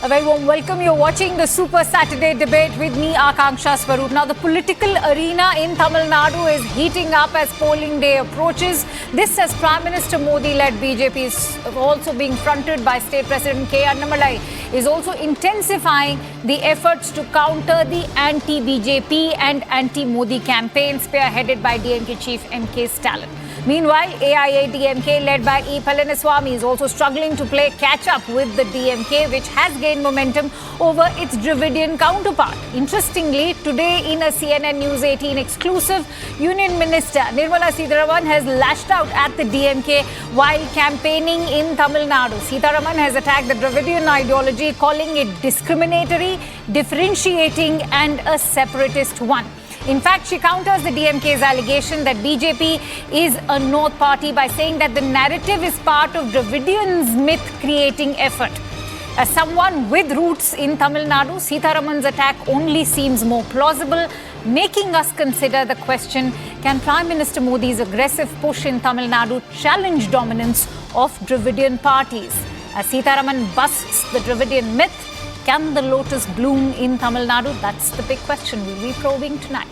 A very warm welcome. You're watching the Super Saturday debate with me, Akanksha Swaroop. Now, the political arena in Tamil Nadu is heating up as polling day approaches. This as Prime Minister Modi-led BJP is also being fronted by State President K. Annamalai, is also intensifying the efforts to counter the anti-BJP and anti-Modi campaign spearheaded by DMK Chief M.K. Stalin. Meanwhile, AIADMK led by E. Palaniswamy is also struggling to play catch-up with the DMK, which has gained momentum over its Dravidian counterpart. Interestingly, today in a CNN News18 exclusive, Union Minister Nirmala Sitharaman has lashed out at the DMK while campaigning in Tamil Nadu. Sitharaman has attacked the Dravidian ideology, calling it discriminatory, differentiating and a separatist one. In fact, she counters the DMK's allegation that BJP is a North party by saying that the narrative is part of Dravidian's myth-creating effort. As someone with roots in Tamil Nadu, Sitharaman's attack only seems more plausible, making us consider the question, can Prime Minister Modi's aggressive push in Tamil Nadu challenge dominance of Dravidian parties? As Sitharaman busts the Dravidian myth, can the Lotus bloom in Tamil Nadu? That's the big question we'll be probing tonight.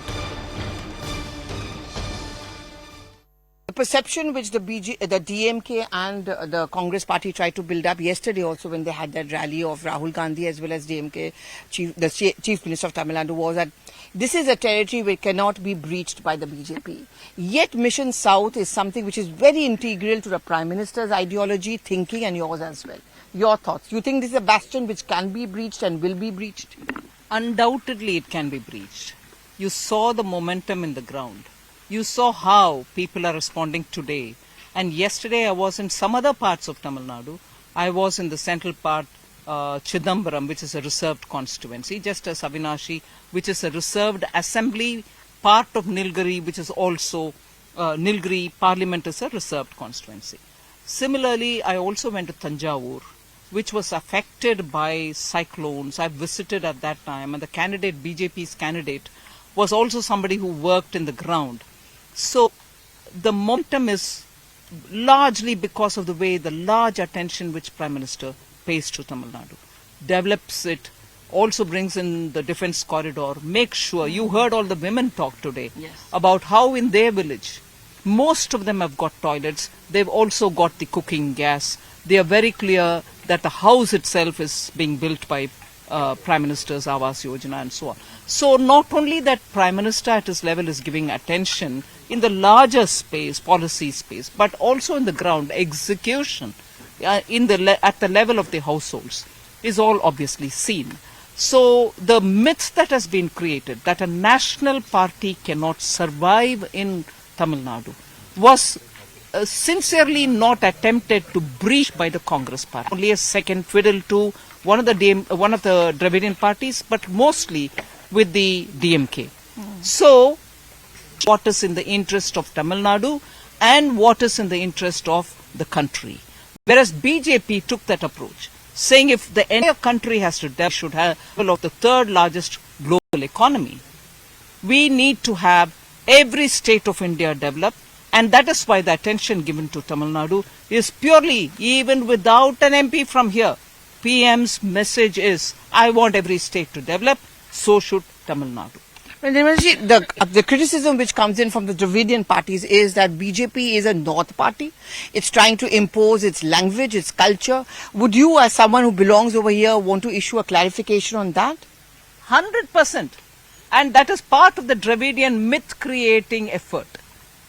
The perception which the DMK and the Congress party tried to build up yesterday also when they had that rally of Rahul Gandhi as well as DMK, the Chief Minister of Tamil Nadu, was that this is a territory which cannot be breached by the BJP. Yet Mission South is something which is very integral to the Prime Minister's ideology, thinking and yours as well. Your thoughts? You think this is a bastion which can be breached and will be breached? Undoubtedly it can be breached. You saw the momentum in the ground. You saw how people are responding today. And yesterday I was in some other parts of Tamil Nadu. I was in the central part, Chidambaram, which is a reserved constituency, just as Avinashi, which is a reserved assembly, part of Nilgiri, which is also Nilgiri Parliament is a reserved constituency. Similarly, I also went to Tanjavur, which was affected by cyclones. I visited at that time, and the candidate, BJP's candidate, was also somebody who worked in the ground. So the momentum is largely because of the way the large attention which Prime Minister pays to Tamil Nadu, develops it, also brings in the defense corridor, makes sure, you heard all the women talk today about how in their village, most of them have got toilets, they've also got the cooking gas. They are very clear that the house itself is being built by Prime Minister's Awas Yojana and so on. So not only that Prime Minister at his level is giving attention in the larger space, policy space, but also in the ground, execution at the level of the households is all obviously seen. So the myth that has been created that a national party cannot survive in Tamil Nadu was sincerely not attempted to breach by the Congress party. Only a second fiddle to one of the Dravidian parties, but mostly with the DMK. So, what is in the interest of Tamil Nadu and what is in the interest of the country? Whereas BJP took that approach, saying if the entire country has to develop, should have of the third largest global economy, we need to have every state of India develop. And that is why the attention given to Tamil Nadu is purely, even without an MP from here, PM's message is, I want every state to develop, so should Tamil Nadu. Well, Nirmalaji, the criticism which comes in from the Dravidian parties is that BJP is a North party. It's trying to impose its language, its culture. Would you, as someone who belongs over here, want to issue a clarification on that? 100%. And that is part of the Dravidian myth-creating effort.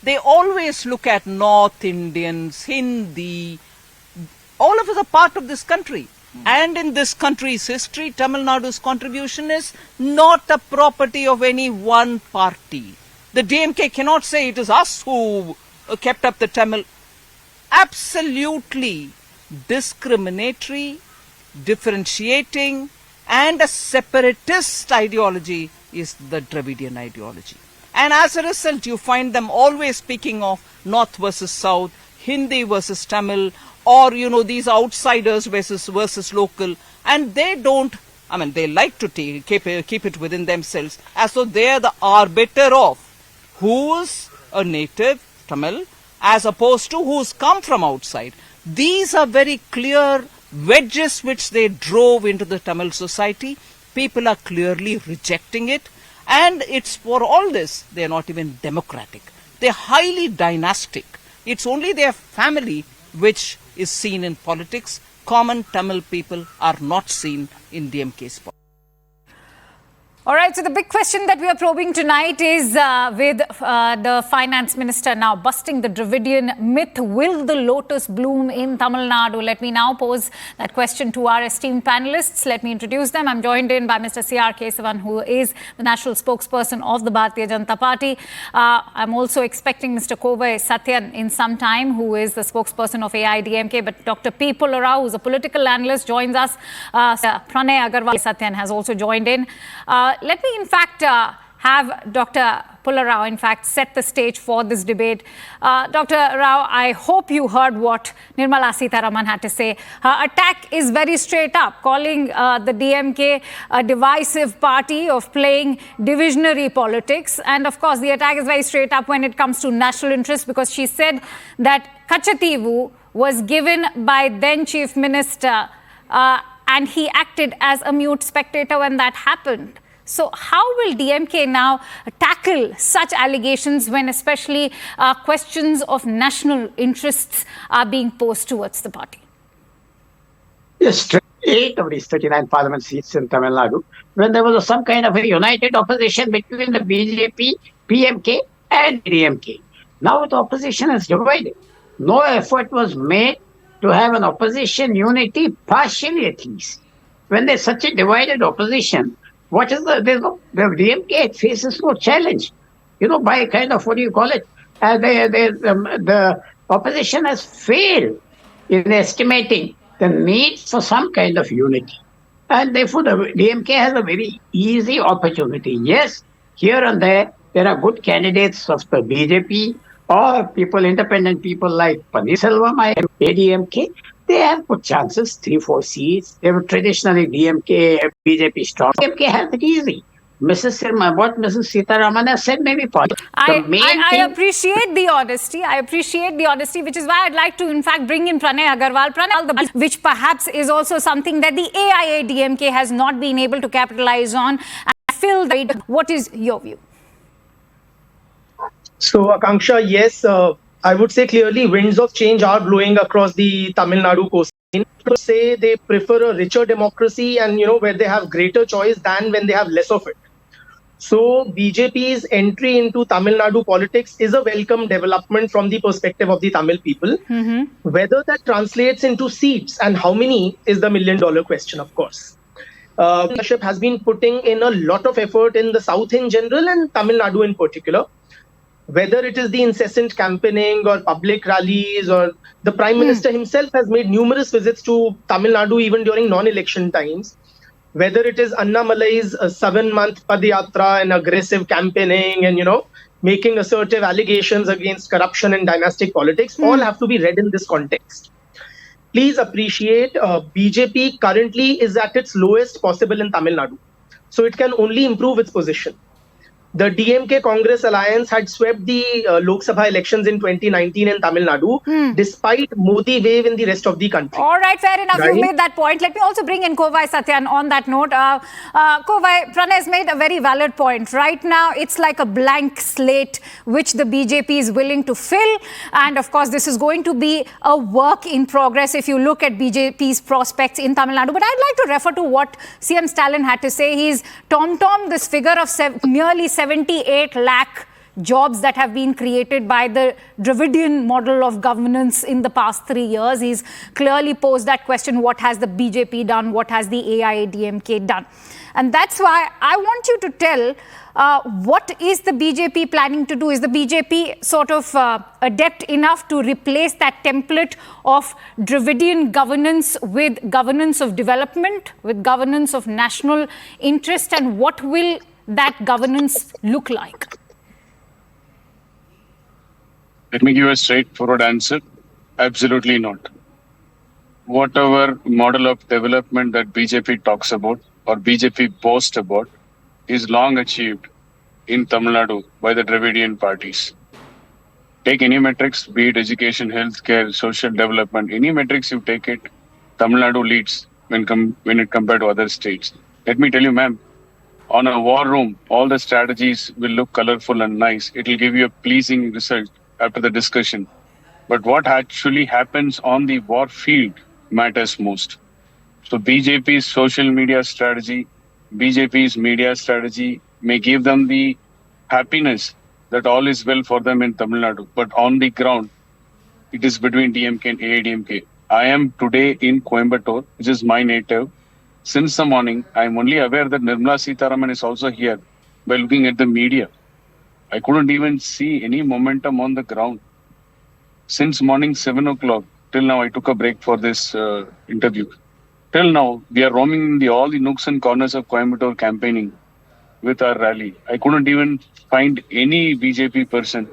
They always look at North Indians, Hindi. All of us are part of this country. And in this country's history, Tamil Nadu's contribution is not a property of any one party. The DMK cannot say it is us who kept up the Tamil. Absolutely discriminatory, differentiating, and a separatist ideology is the Dravidian ideology. And as a result, you find them always speaking of North versus South, Hindi versus Tamil, or, these outsiders versus local. And they don't, they like to keep it within themselves as though they are the arbiter of who's a native Tamil as opposed to who's come from outside. These are very clear wedges which they drove into the Tamil society, people are clearly rejecting it. And it's for all this, they're not even democratic. They're highly dynastic. It's only their family which is seen in politics. Common Tamil people are not seen in DMK's politics. All right, so the big question that we are probing tonight is with the finance minister now busting the Dravidian myth. Will the Lotus bloom in Tamil Nadu? Let me now pose that question to our esteemed panelists. Let me introduce them. I'm joined in by Mr. C.R. Kesavan, who is the national spokesperson of the Bharatiya Janata Party. I'm also expecting Mr. Kovai Satyan in some time, who is the spokesperson of AIDMK. But Dr. P. Pullarao, who's a political analyst, joins us. Pranay Agarwal Satyan has also joined in. Let me, in fact, have Dr. Pullarao, in fact, set the stage for this debate. Dr. Rao, I hope you heard what Nirmala Sitharaman had to say. Her attack is very straight up, calling the DMK a divisive party of playing divisionary politics. And, of course, the attack is very straight up when it comes to national interest, because she said that Kachativu was given by then Chief Minister and he acted as a mute spectator when that happened. So how will DMK now tackle such allegations when especially questions of national interests are being posed towards the party? Yes, 8 of these 39 parliament seats in Tamil Nadu, when there was some kind of a united opposition between the BJP, PMK and DMK. Now the opposition is divided. No effort was made to have an opposition unity, partially at least. When there's such a divided opposition, what is the DMK faces no challenge, by a kind of, the opposition has failed in estimating the need for some kind of unity. And therefore, the DMK has a very easy opportunity. Yes, here and there are good candidates of the BJP or independent people like Paneerselvam, ADMK. They have good chances, 3-4 seats. They were traditionally DMK, BJP strong. DMK has it easy. What Mrs. Sitharaman has said may be possible. I appreciate the honesty. I appreciate the honesty, which is why I'd like to, in fact, bring in Pranay Agarwal. Pranay, which perhaps is also something that the AIADMK has not been able to capitalize on. What is your view? So, Akanksha, yes, I would say clearly winds of change are blowing across the Tamil Nadu coast. To say they prefer a richer democracy and, where they have greater choice than when they have less of it. So BJP's entry into Tamil Nadu politics is a welcome development from the perspective of the Tamil people. Mm-hmm. Whether that translates into seats and how many is the million-dollar question, of course. Leadership has been putting in a lot of effort in the South in general and Tamil Nadu in particular. Whether it is the incessant campaigning or public rallies, or the Prime Minister himself has made numerous visits to Tamil Nadu even during non-election times. Whether it is Annamalai's 7-month Padayatra and aggressive campaigning and, making assertive allegations against corruption and dynastic politics, all have to be read in this context. Please appreciate BJP currently is at its lowest possible in Tamil Nadu. So it can only improve its position. The DMK Congress alliance had swept the Lok Sabha elections in 2019 in Tamil Nadu, despite Modi wave in the rest of the country. All right, fair enough. Right? You made that point. Let me also bring in Kovai Satyan on that note. Kovai, Pranay has made a very valid point. Right now, it's like a blank slate which the BJP is willing to fill. And of course, this is going to be a work in progress if you look at BJP's prospects in Tamil Nadu. But I'd like to refer to what CM Stalin had to say. He's tom-tom this figure of nearly 78 lakh jobs that have been created by the Dravidian model of governance in the past 3 years. He's clearly posed that question, what has the BJP done? What has the AIADMK done? And that's why I want you to tell what is the BJP planning to do? Is the BJP sort of adept enough to replace that template of Dravidian governance with governance of development, with governance of national interest? And what will that governance look like? Let me give a straightforward answer. Absolutely not. Whatever model of development that BJP talks about or BJP boasts about is long achieved in Tamil Nadu by the Dravidian parties. Take any metrics, be it education, healthcare, social development, any metrics you take it, Tamil Nadu leads when it compared to other states. Let me tell you, ma'am, on a war room, all the strategies will look colorful and nice. It will give you a pleasing result after the discussion. But what actually happens on the war field matters most. So BJP's social media strategy, BJP's media strategy may give them the happiness that all is well for them in Tamil Nadu. But on the ground, it is between DMK and AIDMK. I am today in Coimbatore, which is my native. Since the morning, I am only aware that Nirmala Sitharaman is also here by looking at the media. I couldn't even see any momentum on the ground. Since morning 7 o'clock till now, I took a break for this interview. Till now, we are roaming in all the nooks and corners of Coimbatore campaigning with our rally. I couldn't even find any BJP person,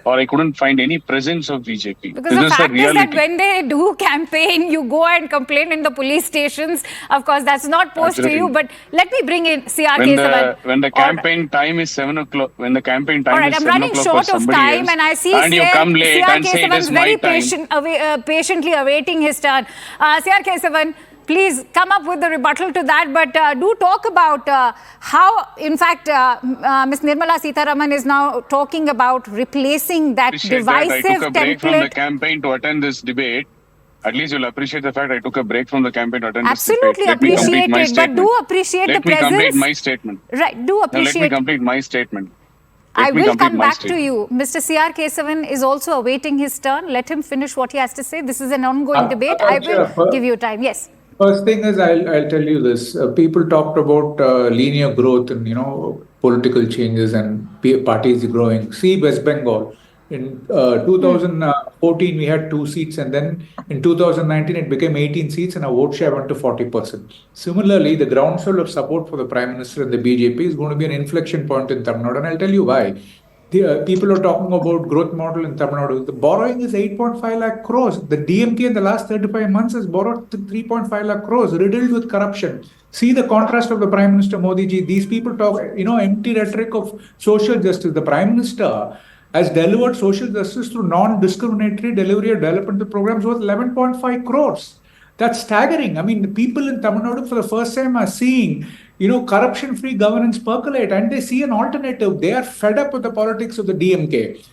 or I couldn't find any presence of BJP. Because the fact is that when they do campaign, you go and complain in the police stations. Of course, that's not posed to you. But let me bring in CR Kesavan. When the campaign time is 7 o'clock, when the campaign time is 7 o'clock, I'm running short of time, and I see and you come late CR and say it is my very patiently awaiting his turn. CR Kesavan, please come up with the rebuttal to that, but do talk about how, in fact, Ms. Nirmala Sitharaman is now talking about replacing that divisive I took a break template. From the campaign to attend this debate. At least you'll appreciate the fact I took a break from the campaign to attend Absolutely this debate. appreciate it, but do appreciate the presence. Let me complete my statement. Right, do appreciate. Now, let me complete my statement. I will come back to you. Mr. CR Kesavan is also awaiting his turn. Let him finish what he has to say. This is an ongoing debate. I will give you time. Yes. First thing is, I'll tell you this. People talked about linear growth and, political changes and parties growing. See West Bengal. In 2014, we had 2 seats, and then in 2019, it became 18 seats, and our vote share went to 40%. Similarly, the groundswell of support for the Prime Minister and the BJP is going to be an inflection point in Tamil Nadu, and I'll tell you why. People are talking about growth model in Tamil Nadu. The borrowing is 8.5 lakh crores. The DMK in the last 35 months has borrowed 3.5 lakh crores, riddled with corruption. See the contrast of the Prime Minister Modi ji. These people talk, empty rhetoric of social justice. The Prime Minister has delivered social justice through non-discriminatory delivery of developmental programs worth 11.5 crores. That's staggering. I mean, the people in Tamil Nadu for the first time are seeing, corruption-free governance percolate, and they see an alternative. They are fed up with the politics of the DMK.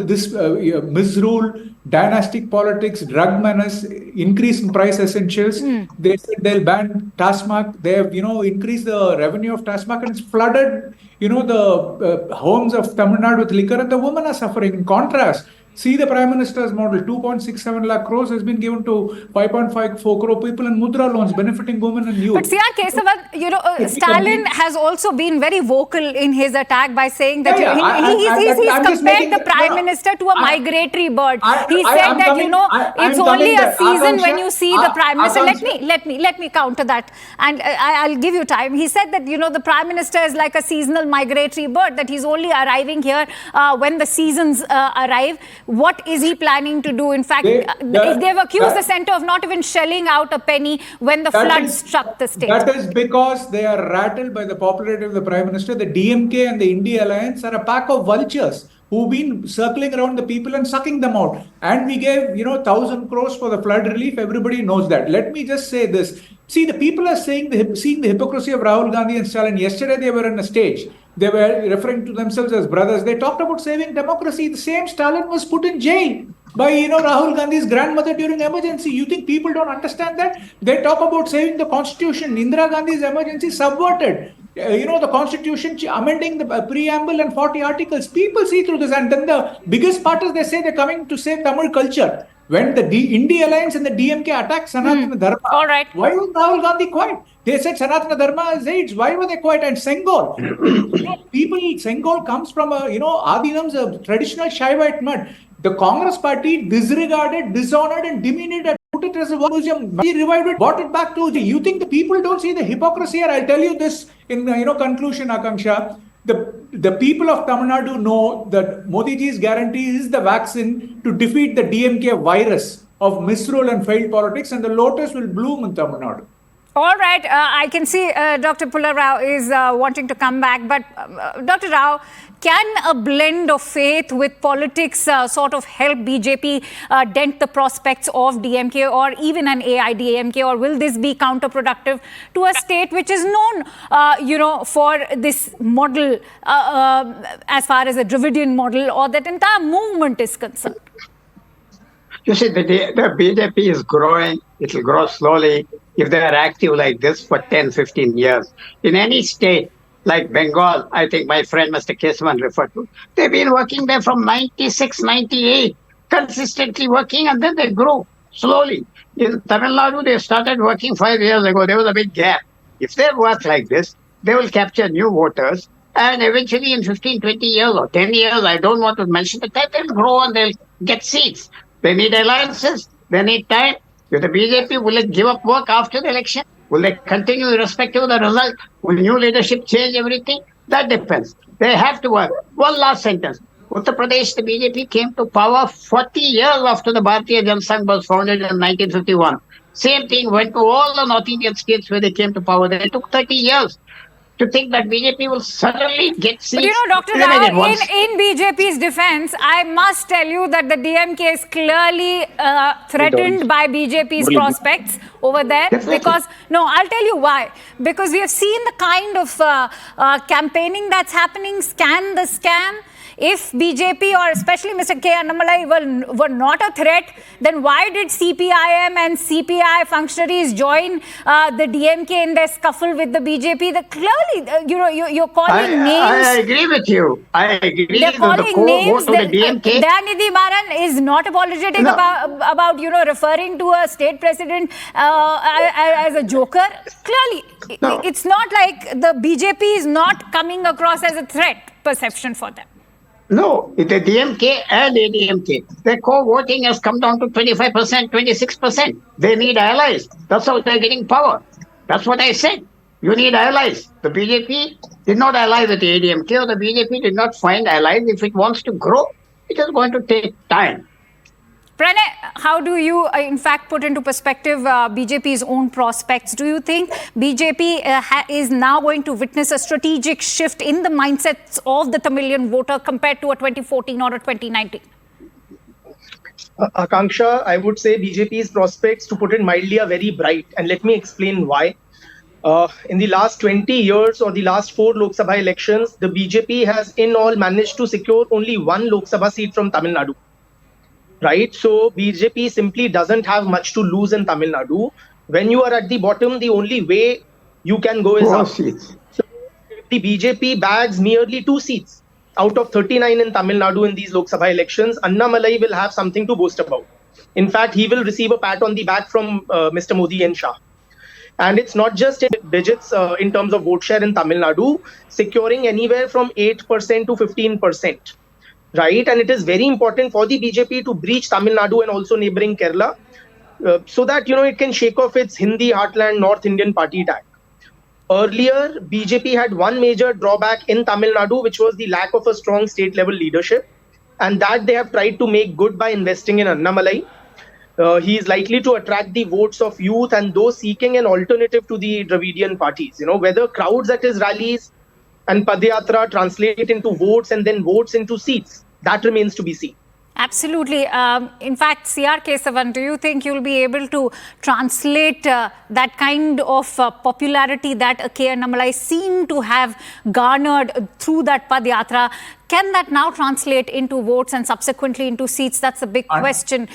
This misrule, dynastic politics, drug menace, increase in price essentials. They said they'll ban TASMAC. They have, increased the revenue of TASMAC, and it's flooded, the homes of Tamil Nadu with liquor, and the women are suffering. In contrast, see the Prime Minister's model, 2.67 lakh crores has been given to 5.54 crore people in Mudra loans, benefiting women and youth. But CR Kesavan, Stalin has also been very vocal in his attack by saying that he's compared the Prime Minister to a migratory bird. He said that, it's only a season when you see the Prime Minister. Let me counter that, and I'll give you time. He said that, the Prime Minister is like a seasonal migratory bird, that he's only arriving here when the seasons arrive. What is he planning to do? In fact, they've accused the centre of not even shelling out a penny when the floods struck the state. That is because they are rattled by the popularity of the Prime Minister. The DMK and the India Alliance are a pack of vultures who've been circling around the people and sucking them out. And we gave, 1,000 crores for the flood relief. Everybody knows that. Let me just say this. See, the people are seeing the hypocrisy of Rahul Gandhi and Stalin. Yesterday, they were on a stage. They were referring to themselves as brothers. They talked about saving democracy. The same Stalin was put in jail by, Rahul Gandhi's grandmother during emergency. You think people don't understand that? They talk about saving the constitution. Indira Gandhi's emergency subverted. The constitution, amending the preamble and 40 articles. People see through this. And then the biggest part is they say they're coming to save Tamil culture. When the India Alliance and the DMK attacked Sanatana Dharma, all right, why was Rahul Gandhi quiet? They said Sanatana Dharma is AIDS. Why were they quiet? And Sengol, Sengol comes from Adinam's a traditional Shaivite mud. The Congress party disregarded, dishonored, and demeaned it. Put it as a museum. He revived it, brought it back to. You think the people don't see the hypocrisy here? I'll tell you this in conclusion, Akanksha. The people of Tamil Nadu know that Modi ji's guarantee is the vaccine to defeat the DMK virus of misrule and failed politics, and the Lotus will bloom in Tamil Nadu. All right, I can see Dr. Pulla Rao is wanting to come back, but Dr. Rao, can a blend of faith with politics sort of help BJP dent the prospects of DMK or even an AIDMK, or will this be counterproductive to a state which is known, for this model as far as a Dravidian model or that entire movement is concerned? You see, the BJP is growing. It will grow slowly if they are active like this for 10, 15 years. In any state like Bengal, I think my friend Mr. Kesavan referred to, they've been working there from 96, 98, consistently working, and then they grow slowly. In Tamil Nadu, they started working 5 years ago. There was a big gap. If they work like this, they will capture new voters. And eventually in 15, 20 years or 10 years, I don't want to mention the time, they'll grow and they'll get seats. They need alliances. They need time. With the BJP, will it give up work after the election? Will they continue irrespective of the result? Will new leadership change everything? That depends. They have to work. One last sentence. Uttar Pradesh, the BJP came to power 40 years after the Bharatiya Janata Sangh was founded in 1951. Same thing went to all the North Indian states where they came to power. They took 30 years. To think that BJP will suddenly get seats. But Dr. Rao, in BJP's defense, I must tell you that the DMK is clearly threatened by BJP's prospects over there. Definitely. Because, I'll tell you why. Because we have seen the kind of campaigning that's happening, scan the scam. If BJP or especially Mr. K. Annamalai were not a threat, then why did CPIM and CPI functionaries join the DMK in their scuffle with the BJP? Clearly, you're calling names. I agree with you. I agree. They're calling names. The DMK. Dayanidhi Maran is not apologetic about referring to a state president as a joker. Clearly, it's not like the BJP is not coming across as a threat perception for them. No, the DMK and ADMK, their co-voting has come down to 25%, 26%. They need allies. That's how they're getting power. That's what I said. You need allies. The BJP did not ally with the ADMK, or the BJP did not find allies. If it wants to grow, it is going to take time. Pranay, how do you, in fact, put into perspective BJP's own prospects? Do you think BJP is now going to witness a strategic shift in the mindsets of the Tamilian voter compared to a 2014 or a 2019? Akanksha, I would say BJP's prospects, to put it mildly, are very bright. And let me explain why. In the last 20 years or the last 4 Lok Sabha elections, the BJP has in all managed to secure only 1 Lok Sabha seat from Tamil Nadu. Right, so BJP simply doesn't have much to lose in Tamil Nadu. When you are at the bottom, the only way you can go is up. So the BJP bags merely 2 seats out of 39 in Tamil Nadu in these Lok Sabha elections. Annamalai will have something to boast about. In fact, he will receive a pat on the back from Mr. Modi and Shah. And it's not just in digits in terms of vote share in Tamil Nadu, securing anywhere from 8% to 15%. Right, and it is very important for the BJP to breach Tamil Nadu and also neighboring Kerala so that, it can shake off its Hindi heartland North Indian party tag. Earlier, BJP had one major drawback in Tamil Nadu, which was the lack of a strong state-level leadership. And that they have tried to make good by investing in Annamalai. He is likely to attract the votes of youth and those seeking an alternative to the Dravidian parties. Whether crowds at his rallies and Padyatra translate into votes and then votes into seats, that remains to be seen. Absolutely. In fact, C.R. Kesavan, do you think you'll be able to translate that kind of popularity that K. Annamalai seemed to have garnered through that Padyatra? Can that now translate into votes and subsequently into seats? That's a big question.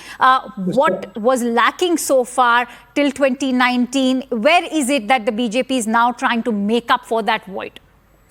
What was lacking so far till 2019? Where is it that the BJP is now trying to make up for that void?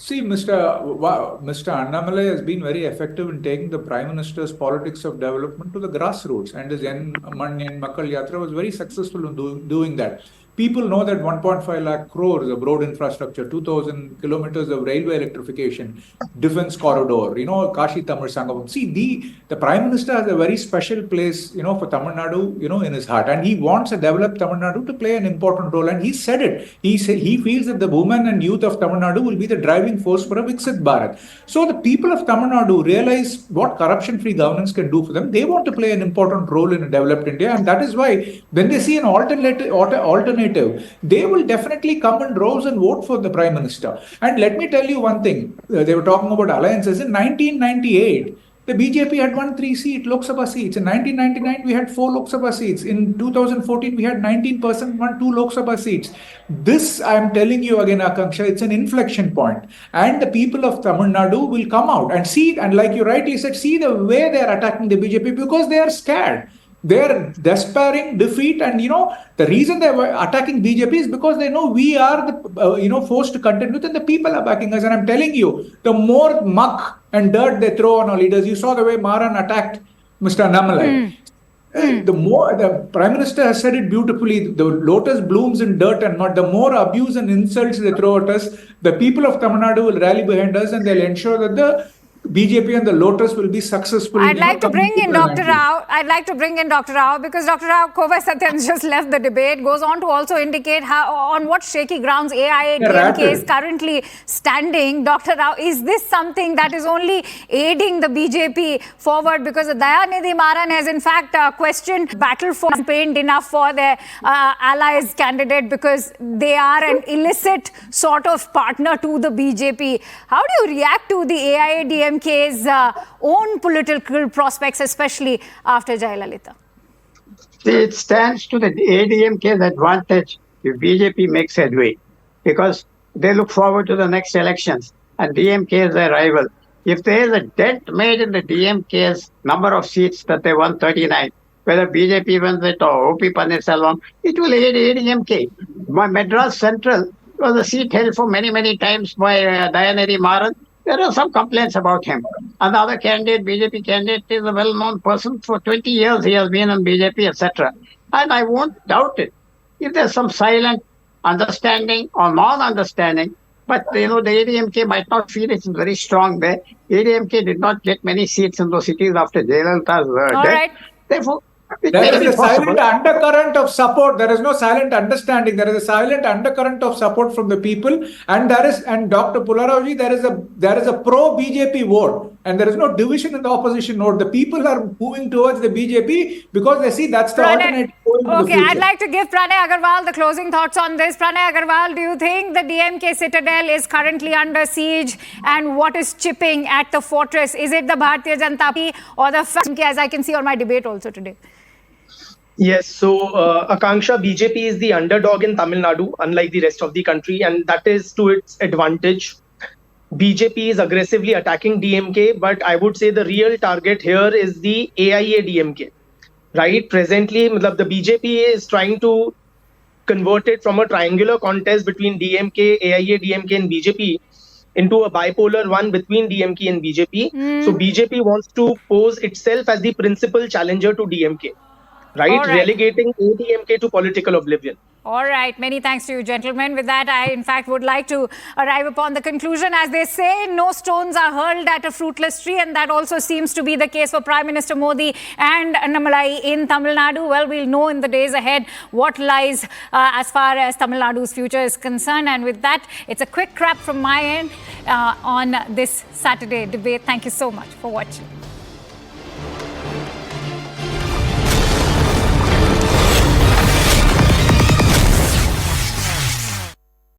See, Mr. Annamalai has been very effective in taking the Prime Minister's politics of development to the grassroots, and his N Makkal Yatra was very successful in doing that. People know that 1.5 lakh crores of road infrastructure, 2,000 kilometers of railway electrification, defense corridor, Kashi Tamil Sangam. See, the Prime Minister has a very special place, for Tamil Nadu, in his heart. And he wants a developed Tamil Nadu to play an important role. And he said it. He said he feels that the women and youth of Tamil Nadu will be the driving force for a Viksit Bharat. So the people of Tamil Nadu realize what corruption-free governance can do for them. They want to play an important role in a developed India. And that is why when they see an alternative alternative, they will definitely come in droves and vote for the Prime Minister. And let me tell you one thing. They were talking about alliances. In 1998, the BJP had won 3 Lok Sabha seats. In 1999, we had 4 Lok Sabha seats. In 2014, we had 19% won 2 Lok Sabha seats. This, I am telling you again, Akanksha, it's an inflection point. And the people of Tamil Nadu will come out and see, and like you rightly said, see the way they are attacking the BJP because they are scared. They are despairing defeat, and the reason they were attacking BJP is because they know we are the forced to contend with, and the people are backing us. And I'm telling you, the more muck and dirt they throw on our leaders, you saw the way Maran attacked Mr. Annamalai. The Prime Minister has said it beautifully. The lotus blooms in dirt and mud. The more abuse and insults they throw at us, the people of Tamil Nadu will rally behind us, and they'll ensure that the BJP and the Lotus will be successful. I'd like to bring in Dr. Rao because Dr. Rao, Kovai Satyam just left the debate, goes on to also indicate on what shaky grounds AIADMK is currently standing. Dr. Rao, is this something that is only aiding the BJP forward? Because Dayanidhi Maran has in fact questioned battle for campaigned enough for their allies candidate because they are an illicit sort of partner to the BJP. How do you react to the AIADMK's own political prospects, especially after Jayalalitha? It stands to the ADMK's advantage if BJP makes headway, because they look forward to the next elections and DMK is their rival. If there is a dent made in the DMK's number of seats that they won 39, whether BJP wins it or OP Pannirselvam, it will aid ADMK. Madras Central was a seat held for many, many times by Dayanidhi Maran. There are some complaints about him. And the other candidate, BJP candidate, is a well-known person. For 20 years, he has been in BJP, etc. And I won't doubt it. If there's some silent understanding or non-understanding, but the ADMK might not feel it's very strong there. ADMK did not get many seats in those cities after Jayalalitha's death. Right. Therefore, there is a silent undercurrent of support. There is no silent understanding. There is a silent undercurrent of support from the people. And Dr. Pularauji, there is a pro-BJP vote. And there is no division in the opposition vote. The people are moving towards the BJP because they see that's the alternative. Okay, I'd like to give Pranay Agarwal the closing thoughts on this. Pranay Agarwal, do you think the DMK citadel is currently under siege? And what is chipping at the fortress? Is it the Bharatiya Janata Party or the FMK, as I can see on my debate also today? Yes, so Akanksha, BJP is the underdog in Tamil Nadu, unlike the rest of the country, and that is to its advantage. BJP is aggressively attacking DMK, but I would say the real target here is the AIADMK. Right? Presently, the BJP is trying to convert it from a triangular contest between DMK, AIADMK and BJP into a bipolar one between DMK and BJP. So BJP wants to pose itself as the principal challenger to DMK. Right? Relegating ADMK to political oblivion. All right. Many thanks to you, gentlemen. With that, I, in fact, would like to arrive upon the conclusion. As they say, no stones are hurled at a fruitless tree. And that also seems to be the case for Prime Minister Modi and Annamalai in Tamil Nadu. Well, we'll know in the days ahead what lies as far as Tamil Nadu's future is concerned. And with that, it's a quick wrap from my end on this Saturday debate. Thank you so much for watching.